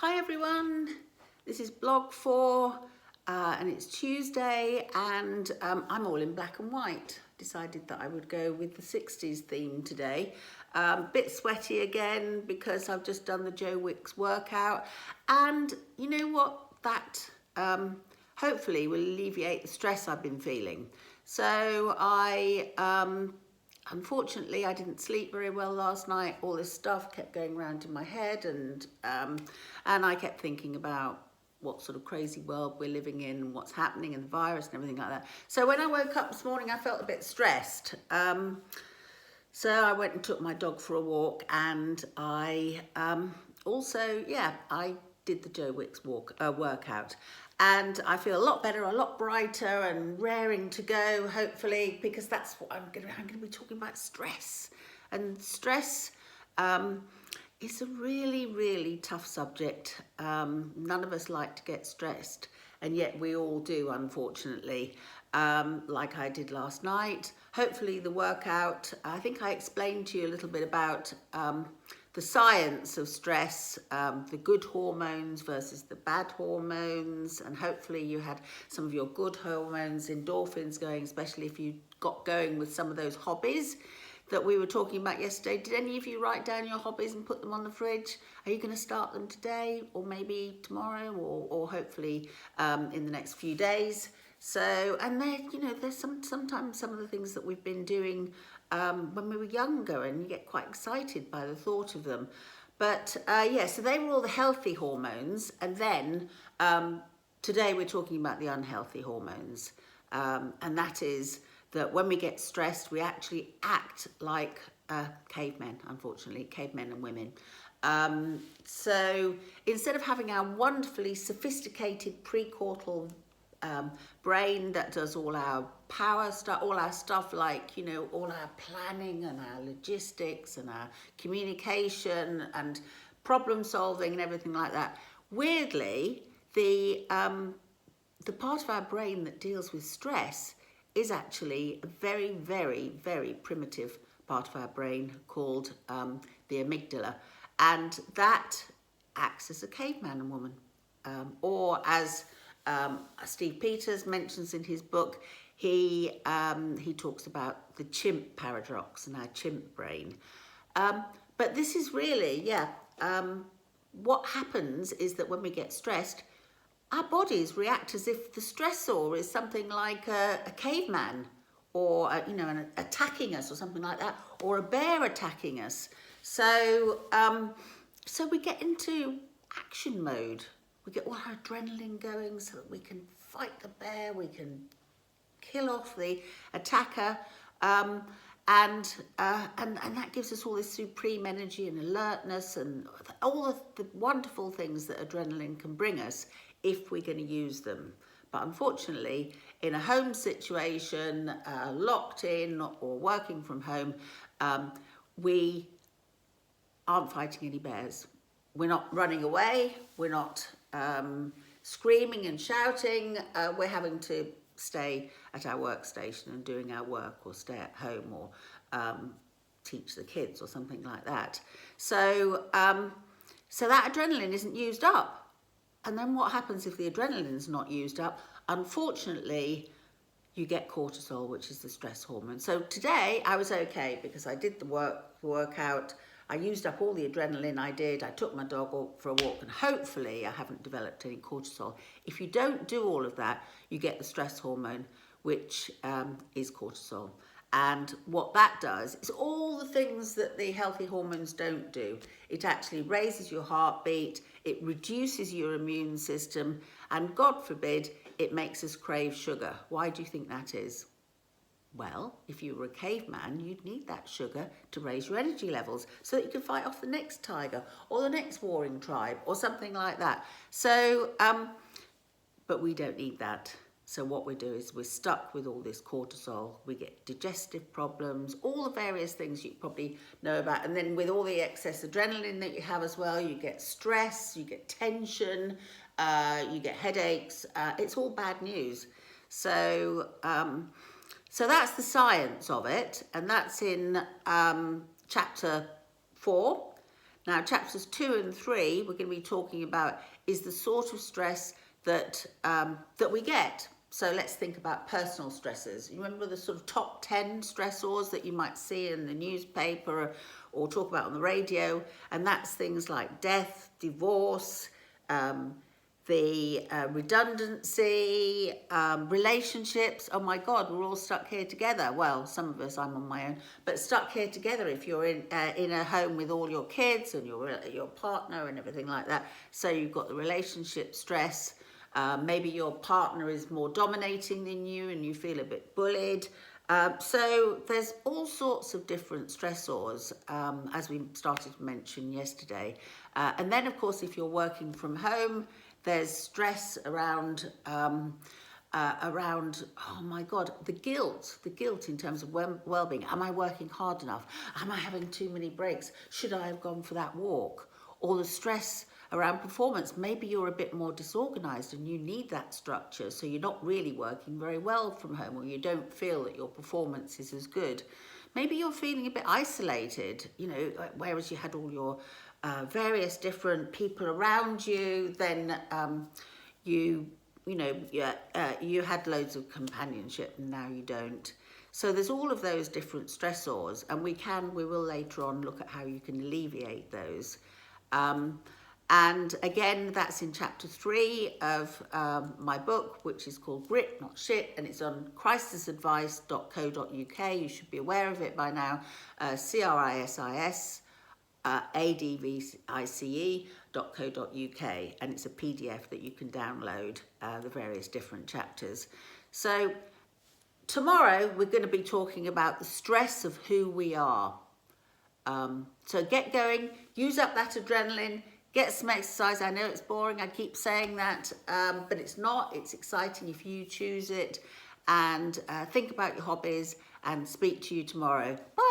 Hi everyone, this is blog 4 and it's Tuesday and I'm all in black and white. Decided that I would go with the 60s theme today. Bit sweaty again because I've just done the Joe Wicks workout, and you know what, that hopefully will alleviate the stress I've been feeling. So unfortunately, I didn't sleep very well last night. All this stuff kept going around in my head, and I kept thinking about what sort of crazy world we're living in and what's happening and the virus and everything like that. So when I woke up this morning, I felt a bit stressed. So I went and took my dog for a walk, and I I did the Joe Wicks workout. And I feel a lot better, a lot brighter and raring to go, hopefully, because that's what I'm going to be talking about, stress. And stress is a really, really tough subject. None of us like to get stressed, and yet we all do, unfortunately, like I did last night. Hopefully the workout, I think I explained to you a little bit about the science of stress, the good hormones versus the bad hormones, and hopefully you had some of your good hormones, endorphins going, especially if you got going with some of those hobbies that we were talking about yesterday. Did any of you write down your hobbies and put them on the fridge? Are you going to start them today, or maybe tomorrow, or hopefully in the next few days? So, and there's sometimes some of the things that we've been doing when we were younger, and you get quite excited by the thought of them. But so they were all the healthy hormones, and then today we're talking about the unhealthy hormones, and that is that when we get stressed, we actually act like cavemen, unfortunately, cavemen and women. So instead of having our wonderfully sophisticated precortical brain that does all our power stuff, all our stuff, like, all our planning and our logistics and our communication and problem solving and everything like that, weirdly, the part of our brain that deals with stress is actually a very, very, very primitive part of our brain called the amygdala, and that acts as a caveman and woman, or as Steve Peters mentions in his book, he talks about the chimp paradox and our chimp brain. But this is really, what happens is that when we get stressed, our bodies react as if the stressor is something like a caveman, or attacking us, or something like that, or a bear attacking us. So we get into action mode. We get all our adrenaline going so that we can fight the bear, we can kill off the attacker, and that gives us all this supreme energy and alertness and all of the wonderful things that adrenaline can bring us if we're going to use them. But unfortunately, in a home situation, locked in or working from home, we aren't fighting any bears. We're not running away, we're not screaming and shouting, we're having to stay at our workstation and doing our work, or stay at home, or teach the kids, or something like that. So that adrenaline isn't used up. And then what happens if the adrenaline is not used up? Unfortunately, you get cortisol, which is the stress hormone. So today I was okay because I did the workout. I used up all the adrenaline I did. I took my dog for a walk, and hopefully I haven't developed any cortisol. If you don't do all of that, you get the stress hormone, which is cortisol. And what that does is all the things that the healthy hormones don't do. It actually raises your heartbeat, it reduces your immune system, and God forbid, it makes us crave sugar. Why do you think that is? Well, if you were a caveman, you'd need that sugar to raise your energy levels so that you can fight off the next tiger or the next warring tribe or something like that. So, but we don't need that. So what we do is we're stuck with all this cortisol. We get digestive problems, all the various things you probably know about. And then with all the excess adrenaline that you have as well, you get stress, you get tension, you get headaches. It's all bad news. So that's the science of it, and that's in chapter 4. Now, chapters 2 and 3, we're going to be talking about is the sort of stress that that we get. So let's think about personal stresses. You remember the sort of top 10 stressors that you might see in the newspaper or talk about on the radio? And that's things like death, divorce, the redundancy, relationships. Oh my God, we're all stuck here together. Well, some of us, I'm on my own, but stuck here together if you're in a home with all your kids and your partner and everything like that. So you've got the relationship stress. Maybe your partner is more dominating than you and you feel a bit bullied. So there's all sorts of different stressors, as we started to mention yesterday. And then, of course, if you're working from home, there's stress around, oh my God, the guilt in terms of well-being. Am I working hard enough? Am I having too many breaks? Should I have gone for that walk? Or the stress around performance. Maybe you're a bit more disorganized and you need that structure, so you're not really working very well from home, or you don't feel that your performance is as good. Maybe you're feeling a bit isolated, you know, whereas you had all your various different people around you, then you had loads of companionship and now you don't. So there's all of those different stressors, and we will later on look at how you can alleviate those. And again, that's in chapter 3 of my book, which is called Grit Not Shit, and it's on crisisadvice.co.uk. You should be aware of it by now. crisisadvice.co.uk, and it's a PDF that you can download, the various different chapters. So tomorrow we're going to be talking about the stress of who we are. So get going, use up that adrenaline, get some exercise. I know it's boring, I keep saying that, but it's not. It's exciting if you choose it. And think about your hobbies, and speak to you tomorrow. Bye.